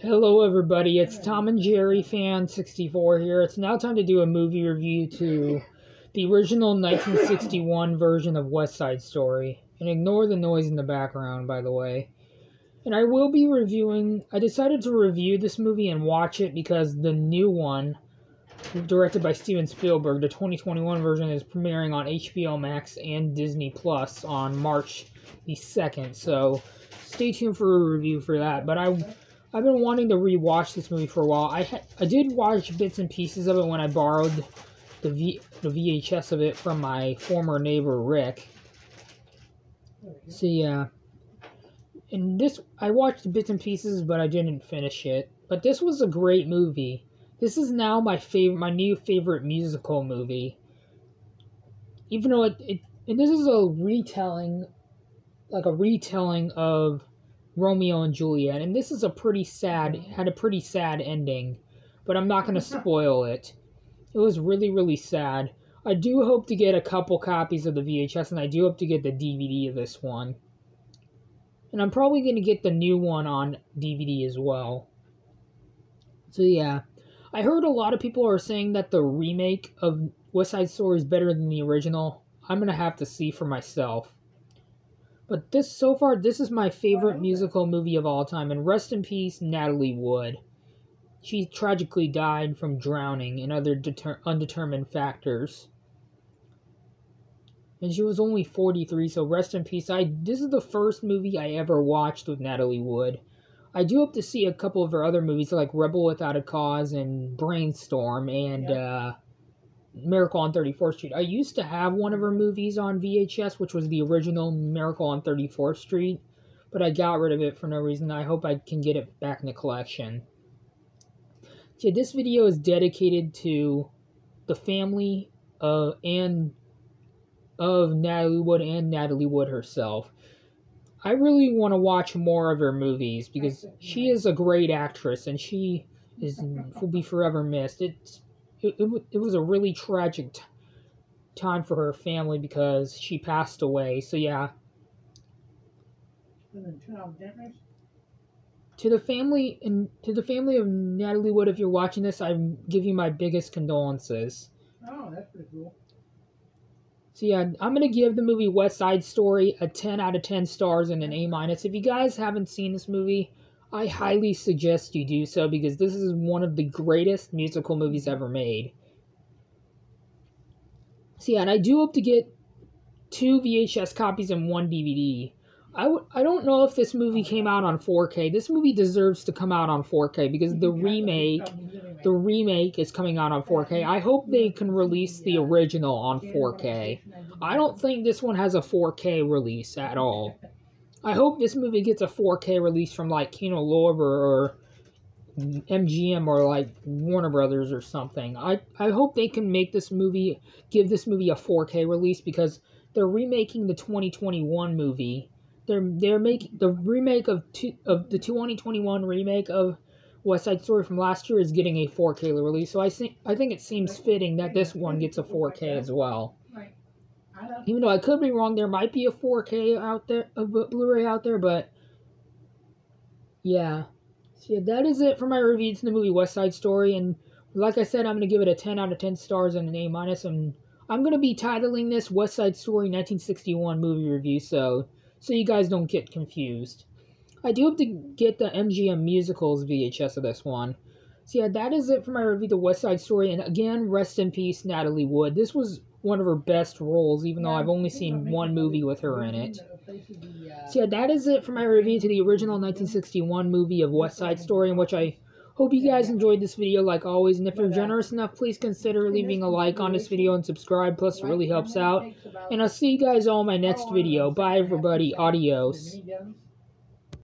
Hello everybody, it's Tom and Jerry Fan 64 here. It's now time to do a movie review to the original 1961 version of West Side Story. And ignore the noise in the background, by the way. And I decided to review this movie and watch it because the new one, directed by Steven Spielberg, the 2021 version, is premiering on HBO Max and Disney Plus on March the 2nd. So stay tuned for a review for that. But I've been wanting to rewatch this movie for a while. I did watch bits and pieces of it when I borrowed the VHS of it from my former neighbor Rick. So yeah, and I watched bits and pieces, but I didn't finish it. But this was a great movie. This is now my new favorite musical movie. Even though and this is a retelling of Romeo and Juliet, and this is had a pretty sad ending, but I'm not going to spoil it. It was really, really sad. I do hope to get a couple copies of the VHS, and I do hope to get the DVD of this one. And I'm probably going to get the new one on DVD as well. So yeah, I heard a lot of people are saying that the remake of West Side Story is better than the original. I'm going to have to see for myself. But so far, this is my favorite musical movie of all time, and rest in peace, Natalie Wood. She tragically died from drowning and other undetermined factors. And she was only 43, so rest in peace. This is the first movie I ever watched with Natalie Wood. I do hope to see a couple of her other movies, like Rebel Without a Cause and Brainstorm and Miracle on 34th Street. I used to have one of her movies on VHS, which was the original Miracle on 34th Street, but I got rid of it for no reason. I hope I can get it back in the collection. So this video is dedicated to the family of Natalie Wood and Natalie Wood herself. I really want to watch more of her movies because she is a great actress and she will be forever missed. It was a really tragic time for her family because she passed away. So yeah. To the family of Natalie Wood, if you're watching this, I give you my biggest condolences. Oh, that's pretty cool. So yeah, I'm gonna give the movie West Side Story a 10 out of 10 stars and an A-. If you guys haven't seen this movie, I highly suggest you do so because this is one of the greatest musical movies ever made. So yeah, and I do hope to get 2 VHS copies and 1 DVD. I don't know if this movie came out on 4K. This movie deserves to come out on 4K because the remake is coming out on 4K. I hope they can release the original on 4K. I don't think this one has a 4K release at all. I hope this movie gets a 4K release from like Kino Lorber or MGM or like Warner Brothers or something. I hope they can give this movie a 4K release because they're remaking the 2021 movie. They're making the remake of the 2021 remake of West Side Story from last year is getting a 4K release. So I think it seems fitting that this one gets a 4K as well. Even though I could be wrong, there might be a 4K out there, a Blu-ray out there, but yeah. So yeah, that is it for my review to the movie West Side Story, and like I said, I'm going to give it a 10 out of 10 stars and an A-, and I'm going to be titling this West Side Story 1961 movie review, so you guys don't get confused. I do hope to get the MGM Musicals VHS of this one. So yeah, that is it for my review to West Side Story, and again, rest in peace, Natalie Wood. This was one of her best roles, even though I've only seen one movie with her in it. So yeah, that is it for my review to the original 1961 movie of West Side Story, in which I hope you guys enjoyed this video like always, and if you're generous enough, please consider leaving a like on this video and subscribe, plus it really helps out. And I'll see you guys all in my next video. Bye everybody, adios.